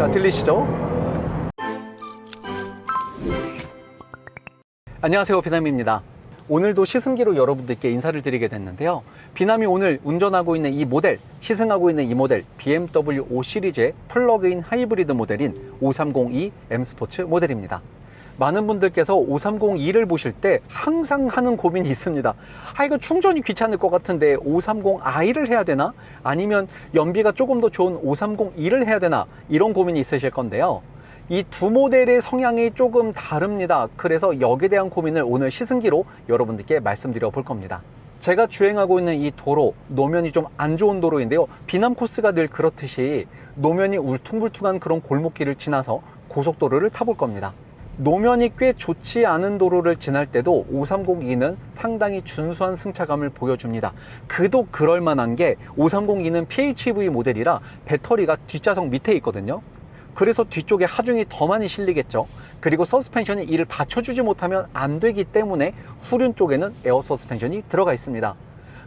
자, 들리시죠? 안녕하세요, 비남입니다. 오늘도 시승기로 여러분들께 인사를 드리게 됐는데요. 비남이 오늘 운전하고 있는 이 모델, 시승하고 있는 이 모델 BMW 5 시리즈의 플러그인 하이브리드 모델인 5302 M 스포츠 모델입니다. 많은 분들께서 5302를 보실 때 항상 하는 고민이 있습니다. 이거 충전이 귀찮을 것 같은데 530i를 해야 되나? 아니면 연비가 조금 더 좋은 530e를 해야 되나? 이런 고민이 있으실 건데요. 이 두 모델의 성향이 조금 다릅니다. 그래서 여기에 대한 고민을 오늘 시승기로 여러분들께 말씀드려 볼 겁니다. 제가 주행하고 있는 이 도로, 노면이 좀 안 좋은 도로인데요. 비남 코스가 늘 그렇듯이 노면이 울퉁불퉁한 그런 골목길을 지나서 고속도로를 타볼 겁니다. 노면이 꽤 좋지 않은 도로를 지날 때도 5302는 상당히 준수한 승차감을 보여줍니다. 그도 그럴 만한 게 5302는 PHEV 모델이라 배터리가 뒷좌석 밑에 있거든요. 그래서 뒤쪽에 하중이 더 많이 실리겠죠. 그리고 서스펜션이 이를 받쳐주지 못하면 안 되기 때문에 후륜 쪽에는 에어 서스펜션이 들어가 있습니다.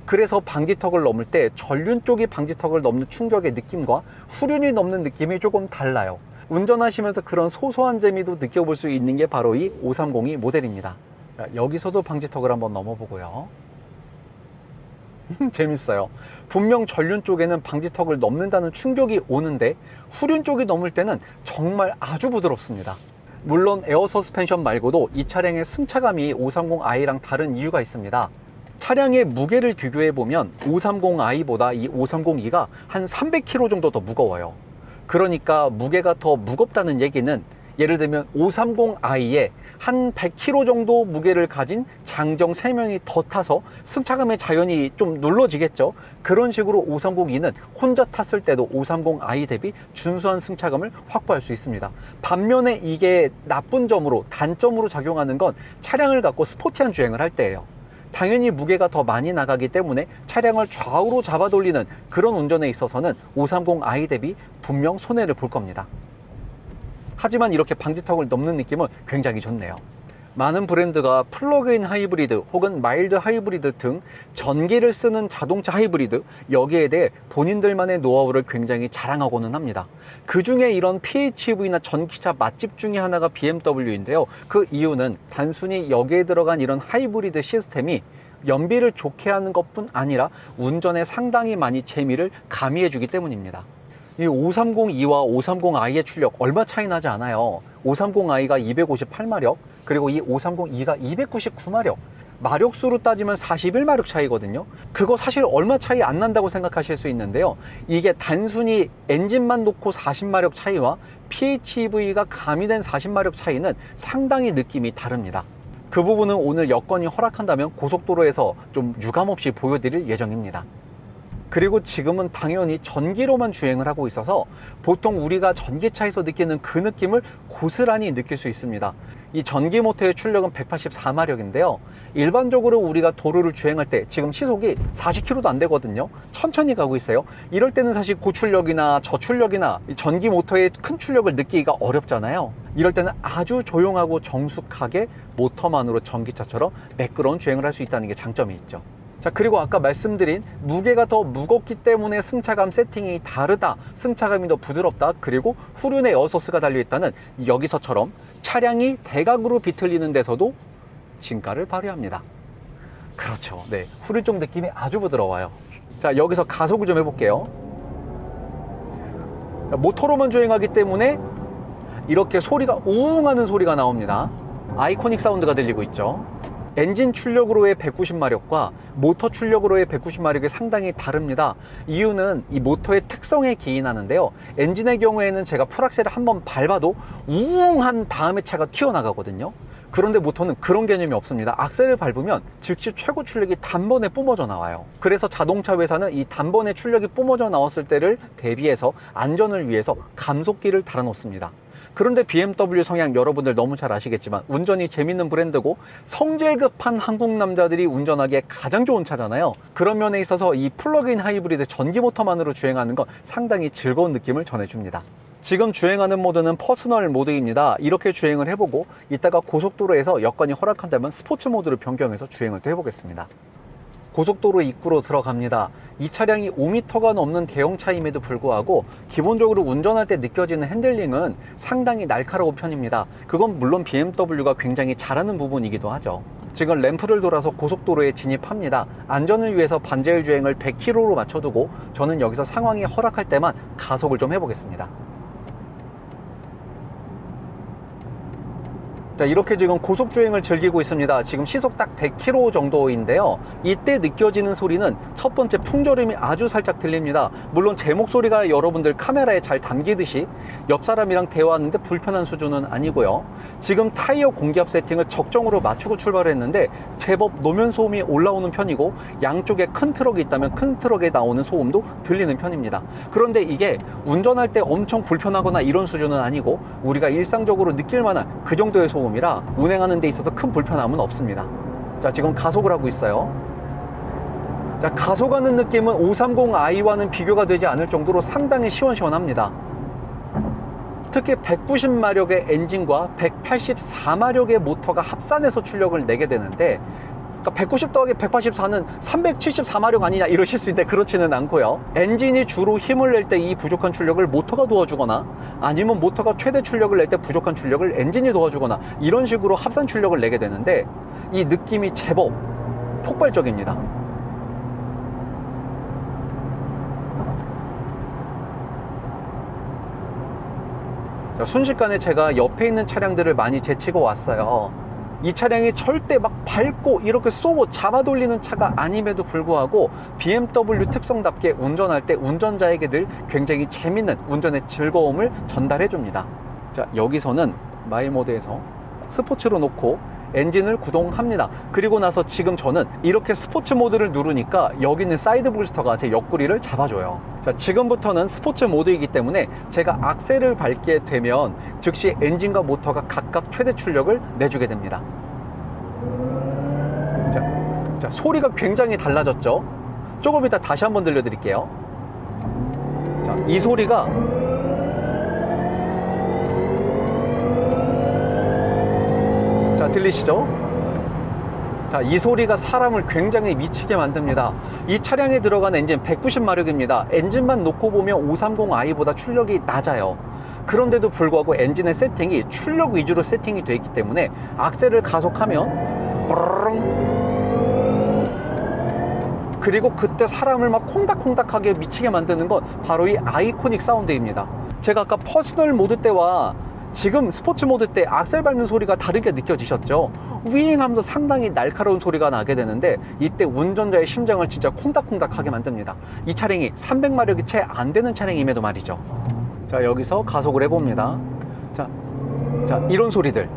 그래서 방지턱을 넘을 때 전륜 쪽이 방지턱을 넘는 충격의 느낌과 후륜이 넘는 느낌이 조금 달라요. 운전하시면서 그런 소소한 재미도 느껴볼 수 있는 게 바로 이 5302 모델입니다. 여기서도 방지턱을 한번 넘어보고요. 재밌어요. 분명 전륜 쪽에는 방지턱을 넘는다는 충격이 오는데 후륜 쪽이 넘을 때는 정말 아주 부드럽습니다. 물론 에어 서스펜션 말고도 이 차량의 승차감이 530i랑 다른 이유가 있습니다. 차량의 무게를 비교해보면 530i보다 이 530e가 한 300kg 정도 더 무거워요. 그러니까 무게가 더 무겁다는 얘기는 예를 들면 530i에 한 100kg 정도 무게를 가진 장정 3명이 더 타서 승차감의 자연이 좀 눌러지겠죠. 그런 식으로 530e는 혼자 탔을 때도 530i 대비 준수한 승차감을 확보할 수 있습니다. 반면에 이게 나쁜 점으로, 단점으로 작용하는 건 차량을 갖고 스포티한 주행을 할 때예요. 당연히 무게가 더 많이 나가기 때문에 차량을 좌우로 잡아 돌리는 그런 운전에 있어서는 530i 대비 분명 손해를 볼 겁니다. 하지만 이렇게 방지턱을 넘는 느낌은 굉장히 좋네요. 많은 브랜드가 플러그인 하이브리드 혹은 마일드 하이브리드 등 전기를 쓰는 자동차 하이브리드, 여기에 대해 본인들만의 노하우를 굉장히 자랑하고는 합니다. 그 중에 이런 PHEV나 전기차 맛집 중에 하나가 BMW인데요. 그 이유는 단순히 여기에 들어간 이런 하이브리드 시스템이 연비를 좋게 하는 것뿐 아니라 운전에 상당히 많이 재미를 가미해 주기 때문입니다. 이 530e와 530i의 출력 얼마 차이 나지 않아요. 530i가 258마력, 그리고 이 530e가 299마력. 마력수로 따지면 41마력 차이거든요. 그거 사실 얼마 차이 안 난다고 생각하실 수 있는데요. 이게 단순히 엔진만 놓고 40마력 차이와 PHEV가 가미된 40마력 차이는 상당히 느낌이 다릅니다. 그 부분은 오늘 여건이 허락한다면 고속도로에서 좀 유감없이 보여드릴 예정입니다. 그리고 지금은 당연히 전기로만 주행을 하고 있어서 보통 우리가 전기차에서 느끼는 그 느낌을 고스란히 느낄 수 있습니다. 이 전기 모터의 출력은 184마력인데요. 일반적으로 우리가 도로를 주행할 때 지금 시속이 40km도 안 되거든요. 천천히 가고 있어요. 이럴 때는 사실 고출력이나 저출력이나 전기 모터의 큰 출력을 느끼기가 어렵잖아요. 이럴 때는 아주 조용하고 정숙하게 모터만으로 전기차처럼 매끄러운 주행을 할 수 있다는 게 장점이 있죠. 자, 그리고 아까 말씀드린 무게가 더 무겁기 때문에 승차감 세팅이 다르다, 승차감이 더 부드럽다, 그리고 후륜에 에어소스가 달려있다는 여기서처럼 차량이 대각으로 비틀리는 데서도 진가를 발휘합니다. 그렇죠. 네, 후륜 쪽 느낌이 아주 부드러워요. 자, 여기서 가속을 좀 해볼게요. 자, 모터로만 주행하기 때문에 이렇게 소리가 우웅하는 소리가 나옵니다. 아이코닉 사운드가 들리고 있죠. 엔진 출력으로의 190마력과 모터 출력으로의 190마력이 상당히 다릅니다. 이유는 이 모터의 특성에 기인하는데요. 엔진의 경우에는 제가 풀악셀을 한번 밟아도 우웅한 다음에 차가 튀어나가거든요. 그런데 모터는 그런 개념이 없습니다. 악셀을 밟으면 즉시 최고 출력이 단번에 뿜어져 나와요. 그래서 자동차 회사는 이 단번에 출력이 뿜어져 나왔을 때를 대비해서 안전을 위해서 감속기를 달아 놓습니다. 그런데 BMW 성향 여러분들 너무 잘 아시겠지만 운전이 재밌는 브랜드고 성질급한 한국 남자들이 운전하기에 가장 좋은 차잖아요. 그런 면에 있어서 이 플러그인 하이브리드 전기 모터만으로 주행하는 건 상당히 즐거운 느낌을 전해줍니다. 지금 주행하는 모드는 퍼스널 모드입니다. 이렇게 주행을 해보고 이따가 고속도로에서 여건이 허락한다면 스포츠 모드로 변경해서 주행을 또 해보겠습니다. 고속도로 입구로 들어갑니다. 이 차량이 5m가 넘는 대형차임에도 불구하고 기본적으로 운전할 때 느껴지는 핸들링은 상당히 날카로운 편입니다. 그건 물론 BMW가 굉장히 잘하는 부분이기도 하죠. 지금 램프를 돌아서 고속도로에 진입합니다. 안전을 위해서 반자율 주행을 100km로 맞춰두고 저는 여기서 상황이 허락할 때만 가속을 좀 해보겠습니다. 자, 이렇게 지금 고속주행을 즐기고 있습니다. 지금 시속 딱 100km 정도인데요. 이때 느껴지는 소리는 첫 번째 풍절음이 아주 살짝 들립니다. 물론 제 목소리가 여러분들 카메라에 잘 담기듯이 옆 사람이랑 대화하는데 불편한 수준은 아니고요. 지금 타이어 공기압 세팅을 적정으로 맞추고 출발을 했는데 제법 노면 소음이 올라오는 편이고 양쪽에 큰 트럭이 있다면 큰 트럭에 나오는 소음도 들리는 편입니다. 그런데 이게 운전할 때 엄청 불편하거나 이런 수준은 아니고 우리가 일상적으로 느낄 만한 그 정도의 소음 이라 운행하는 데 있어서 큰 불편함은 없습니다. 자, 지금 가속을 하고 있어요. 자, 가속하는 느낌은 530i와는 비교가 되지 않을 정도로 상당히 시원시원합니다. 특히 190마력의 엔진과 184마력의 모터가 합산해서 출력을 내게 되는데, 그러니까 190 더하기 184는 374마력 아니냐 이러실 수 있는데 그렇지는 않고요. 엔진이 주로 힘을 낼 때 이 부족한 출력을 모터가 도와주거나 아니면 모터가 최대 출력을 낼 때 부족한 출력을 엔진이 도와주거나 이런 식으로 합산 출력을 내게 되는데 이 느낌이 제법 폭발적입니다. 자, 순식간에 제가 옆에 있는 차량들을 많이 제치고 왔어요. 이 차량이 절대 막 밟고 이렇게 쏘고 잡아 돌리는 차가 아님에도 불구하고 BMW 특성답게 운전할 때 운전자에게 늘 굉장히 재밌는 운전의 즐거움을 전달해 줍니다. 자, 여기서는 마일 모드에서 스포츠로 놓고 엔진을 구동합니다. 그리고 나서 지금 저는 이렇게 스포츠 모드를 누르니까 여기 있는 사이드 부스터가 제 옆구리를 잡아줘요. 자, 지금부터는 스포츠 모드이기 때문에 제가 악셀을 밟게 되면 즉시 엔진과 모터가 각각 최대 출력을 내주게 됩니다. 자, 소리가 굉장히 달라졌죠? 조금 이따 다시 한번 들려드릴게요. 자, 이 소리가 자, 들리시죠? 자, 이 소리가 사람을 굉장히 미치게 만듭니다. 이 차량에 들어간 엔진 190마력입니다. 엔진만 놓고 보면 530i보다 출력이 낮아요. 그런데도 불구하고 엔진의 세팅이 출력 위주로 세팅이 되어 있기 때문에 악셀을 가속하면 그리고 그때 사람을 막 콩닥콩닥하게 미치게 만드는 건 바로 이 아이코닉 사운드입니다. 제가 아까 퍼스널 모드 때와 지금 스포츠 모드 때 악셀 밟는 소리가 다르게 느껴지셨죠? 윙 하면서 상당히 날카로운 소리가 나게 되는데 이때 운전자의 심장을 진짜 콩닥콩닥하게 만듭니다. 이 차량이 300마력이 채 안 되는 차량임에도 말이죠. 자, 여기서 가속을 해봅니다. 자, 이런 소리들.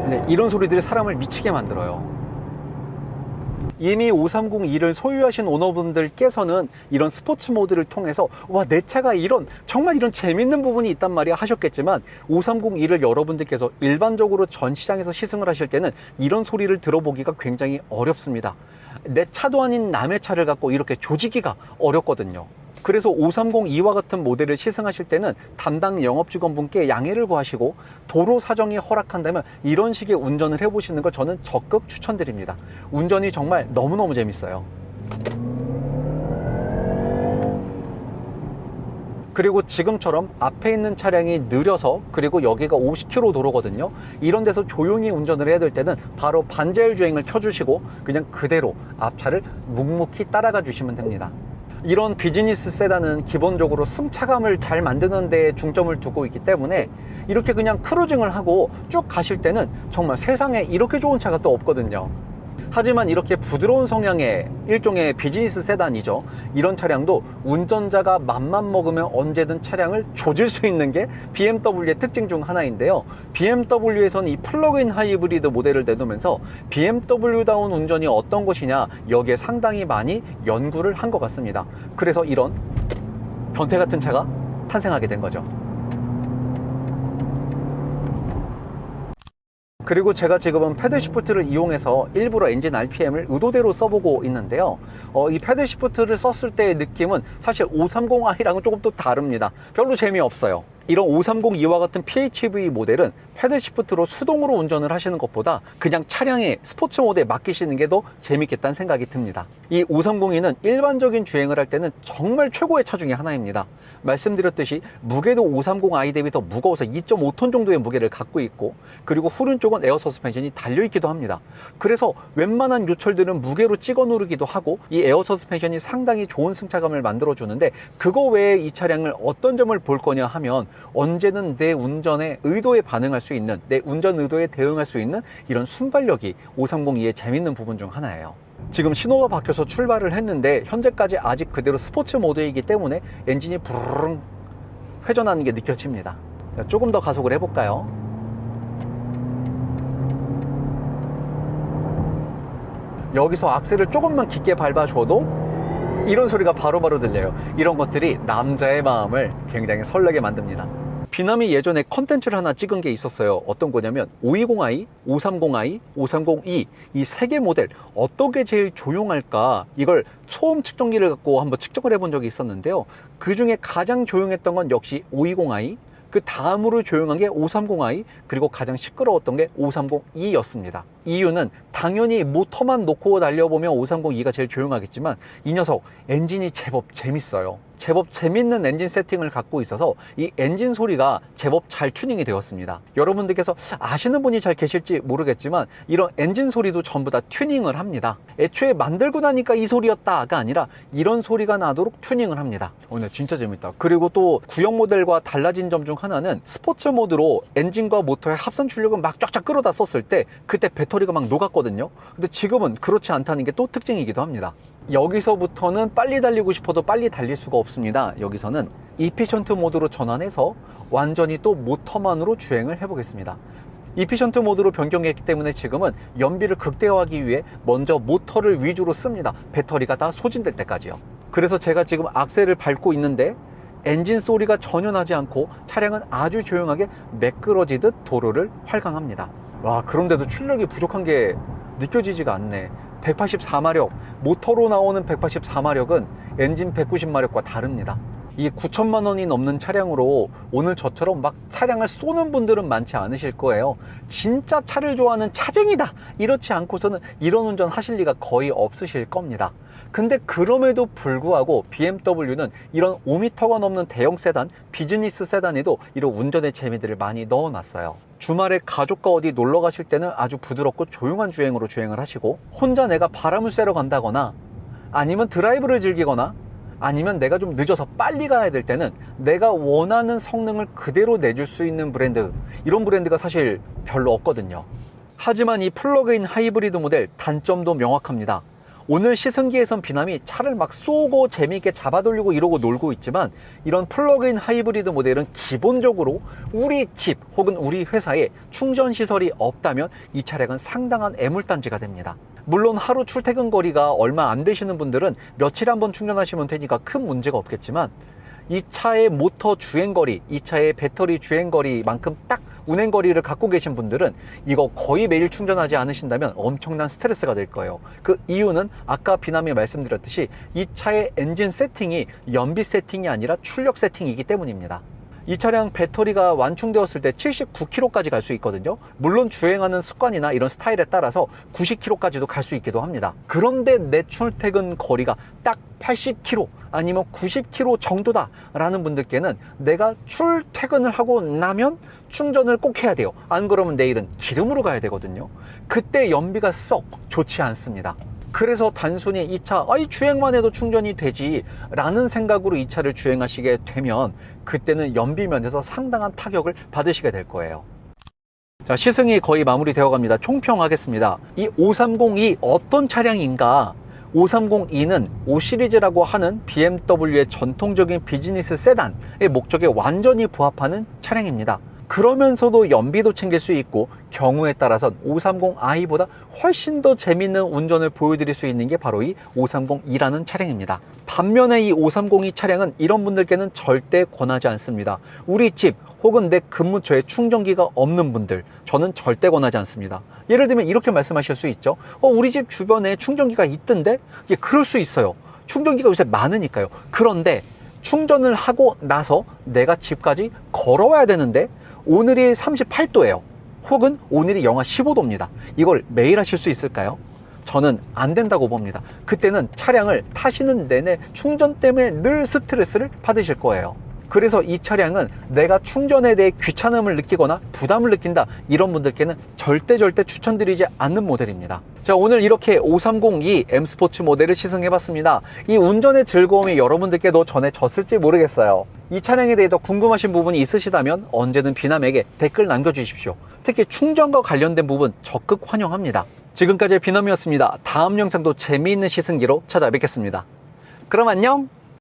네, 이런 소리들이 사람을 미치게 만들어요. 이미 530e를 소유하신 오너분들께서는 이런 스포츠 모드를 통해서 와, 내 차가 정말 이런 재밌는 부분이 있단 말이야 하셨겠지만 530e를 여러분들께서 일반적으로 전 시장에서 시승을 하실 때는 이런 소리를 들어보기가 굉장히 어렵습니다. 내 차도 아닌 남의 차를 갖고 이렇게 조지기가 어렵거든요. 그래서 530e와 같은 모델을 시승하실 때는 담당 영업직원분께 양해를 구하시고 도로 사정이 허락한다면 이런 식의 운전을 해보시는 걸 저는 적극 추천드립니다. 운전이 정말 너무너무 재밌어요. 그리고 지금처럼 앞에 있는 차량이 느려서 그리고 여기가 50km 도로거든요. 이런 데서 조용히 운전을 해야 될 때는 바로 반자율 주행을 켜주시고 그냥 그대로 앞차를 묵묵히 따라가 주시면 됩니다. 이런 비즈니스 세단은 기본적으로 승차감을 잘 만드는 데 중점을 두고 있기 때문에 이렇게 그냥 크루징을 하고 쭉 가실 때는 정말 세상에 이렇게 좋은 차가 또 없거든요. 하지만 이렇게 부드러운 성향의 일종의 비즈니스 세단이죠. 이런 차량도 운전자가 맘만 먹으면 언제든 차량을 조질 수 있는 게 BMW의 특징 중 하나인데요. BMW에서는 이 플러그인 하이브리드 모델을 내놓으면서 BMW다운 운전이 어떤 것이냐 여기에 상당히 많이 연구를 한 것 같습니다. 그래서 이런 변태 같은 차가 탄생하게 된 거죠. 그리고 제가 지금은 패드 시프트를 이용해서 일부러 엔진 RPM을 의도대로 써보고 있는데요. 이 패드 시프트를 썼을 때의 느낌은 사실 530i랑은 조금 또 다릅니다. 별로 재미없어요. 이런 5302와 같은 PHEV 모델은 패들 시프트로 수동으로 운전을 하시는 것보다 그냥 차량의 스포츠 모드에 맡기시는 게 더 재밌겠다는 생각이 듭니다. 이 5302는 일반적인 주행을 할 때는 정말 최고의 차 중에 하나입니다. 말씀드렸듯이 무게도 530i 대비 더 무거워서 2.5톤 정도의 무게를 갖고 있고, 그리고 후륜 쪽은 에어 서스펜션이 달려있기도 합니다. 그래서 웬만한 요철들은 무게로 찍어 누르기도 하고 이 에어 서스펜션이 상당히 좋은 승차감을 만들어 주는데, 그거 외에 이 차량을 어떤 점을 볼 거냐 하면 언제는 내 운전의 의도에 반응할 수 있는, 내 운전 의도에 대응할 수 있는 이런 순발력이 5302의 재밌는 부분 중 하나예요. 지금 신호가 바뀌어서 출발을 했는데 현재까지 아직 그대로 스포츠 모드이기 때문에 엔진이 부르릉 회전하는 게 느껴집니다. 자, 조금 더 가속을 해볼까요? 여기서 악셀을 조금만 깊게 밟아줘도 이런 소리가 바로바로 들려요. 이런 것들이 남자의 마음을 굉장히 설레게 만듭니다. 비남이 예전에 컨텐츠를 하나 찍은 게 있었어요. 어떤 거냐면 520i, 530i, 530e 이 세 개 모델 어떤 게 제일 조용할까, 이걸 소음 측정기를 갖고 한번 측정을 해본 적이 있었는데요. 그 중에 가장 조용했던 건 역시 520i, 그 다음으로 조용한 게 530i, 그리고 가장 시끄러웠던 게 530e였습니다. 이유는 당연히 모터만 놓고 달려보면 530e가 제일 조용하겠지만 이 녀석 엔진이 제법 재밌어요. 제법 재밌는 엔진 세팅을 갖고 있어서 이 엔진 소리가 제법 잘 튜닝이 되었습니다. 여러분들께서 아시는 분이 잘 계실지 모르겠지만 이런 엔진 소리도 전부 다 튜닝을 합니다. 애초에 만들고 나니까 이 소리였다가 아니라 이런 소리가 나도록 튜닝을 합니다. 오늘 진짜 재밌다. 그리고 또 구형 모델과 달라진 점 중 하나는 스포츠 모드로 엔진과 모터의 합선 출력을 막 쫙쫙 끌어다 썼을 때 그때 배터리가 막 녹았거든요. 근데 지금은 그렇지 않다는 게 또 특징이기도 합니다. 여기서부터는 빨리 달리고 싶어도 빨리 달릴 수가 없습니다. 여기서는 이피션트 모드로 전환해서 완전히 또 모터만으로 주행을 해보겠습니다. 이피션트 모드로 변경했기 때문에 지금은 연비를 극대화하기 위해 먼저 모터를 위주로 씁니다. 배터리가 다 소진될 때까지요. 그래서 제가 지금 악셀을 밟고 있는데 엔진 소리가 전혀 나지 않고 차량은 아주 조용하게 매끄러지듯 도로를 활강합니다. 와, 그런데도 출력이 부족한 게 느껴지지가 않네. 184마력, 모터로 나오는 184마력은 엔진 190마력과 다릅니다. 이 9천만 원이 넘는 차량으로 오늘 저처럼 막 차량을 쏘는 분들은 많지 않으실 거예요. 진짜 차를 좋아하는 차쟁이다, 이렇지 않고서는 이런 운전 하실 리가 거의 없으실 겁니다. 근데 그럼에도 불구하고 BMW는 이런 5m가 넘는 대형 세단, 비즈니스 세단에도 이런 운전의 재미들을 많이 넣어놨어요. 주말에 가족과 어디 놀러 가실 때는 아주 부드럽고 조용한 주행으로 주행을 하시고, 혼자 내가 바람을 쐬러 간다거나 아니면 드라이브를 즐기거나 아니면 내가 좀 늦어서 빨리 가야 될 때는 내가 원하는 성능을 그대로 내줄 수 있는 브랜드, 이런 브랜드가 사실 별로 없거든요. 하지만 이 플러그인 하이브리드 모델 단점도 명확합니다. 오늘 시승기에선 비남이 차를 막 쏘고 재미있게 잡아돌리고 이러고 놀고 있지만, 이런 플러그인 하이브리드 모델은 기본적으로 우리 집 혹은 우리 회사에 충전 시설이 없다면 이 차량은 상당한 애물단지가 됩니다. 물론 하루 출퇴근 거리가 얼마 안 되시는 분들은 며칠에 한번 충전하시면 되니까 큰 문제가 없겠지만, 이 차의 모터 주행거리, 이 차의 배터리 주행거리만큼 딱 운행거리를 갖고 계신 분들은 이거 거의 매일 충전하지 않으신다면 엄청난 스트레스가 될 거예요. 그 이유는 아까 비남이 말씀드렸듯이 이 차의 엔진 세팅이 연비 세팅이 아니라 출력 세팅이기 때문입니다. 이 차량 배터리가 완충되었을 때 79km까지 갈 수 있거든요. 물론 주행하는 습관이나 이런 스타일에 따라서 90km까지도 갈 수 있기도 합니다. 그런데 내 출퇴근 거리가 딱 80km 아니면 90km 정도다 라는 분들께는 내가 출퇴근을 하고 나면 충전을 꼭 해야 돼요. 안 그러면 내일은 기름으로 가야 되거든요. 그때 연비가 썩 좋지 않습니다. 그래서 단순히 이 차, 이 주행만 해도 충전이 되지 라는 생각으로 이 차를 주행하시게 되면 그때는 연비면에서 상당한 타격을 받으시게 될 거예요. 자, 시승이 거의 마무리되어 갑니다. 총평하겠습니다. 이 530e 어떤 차량인가? 530e는 5시리즈라고 하는 BMW의 전통적인 비즈니스 세단의 목적에 완전히 부합하는 차량입니다. 그러면서도 연비도 챙길 수 있고 경우에 따라선 530i보다 훨씬 더 재밌는 운전을 보여드릴 수 있는 게 바로 이 530e라는 차량입니다. 반면에 이 530e 차량은 이런 분들께는 절대 권하지 않습니다. 우리 집 혹은 내 근무처에 충전기가 없는 분들, 저는 절대 권하지 않습니다. 예를 들면 이렇게 말씀하실 수 있죠. 우리 집 주변에 충전기가 있던데? 예, 그럴 수 있어요. 충전기가 요새 많으니까요. 그런데 충전을 하고 나서 내가 집까지 걸어와야 되는데 오늘이 38도예요. 혹은 오늘이 영하 15도입니다. 이걸 매일 하실 수 있을까요? 저는 안 된다고 봅니다. 그때는 차량을 타시는 내내 충전 때문에 늘 스트레스를 받으실 거예요. 그래서 이 차량은 내가 충전에 대해 귀찮음을 느끼거나 부담을 느낀다, 이런 분들께는 절대 추천드리지 않는 모델입니다. 자, 오늘 이렇게 5302 M 스포츠 모델을 시승해 봤습니다. 이 운전의 즐거움이 여러분들께도 전해졌을지 모르겠어요. 이 차량에 대해 더 궁금하신 부분이 있으시다면 언제든 비남에게 댓글 남겨주십시오. 특히 충전과 관련된 부분 적극 환영합니다. 지금까지의 비남이었습니다. 다음 영상도 재미있는 시승기로 찾아뵙겠습니다. 그럼 안녕!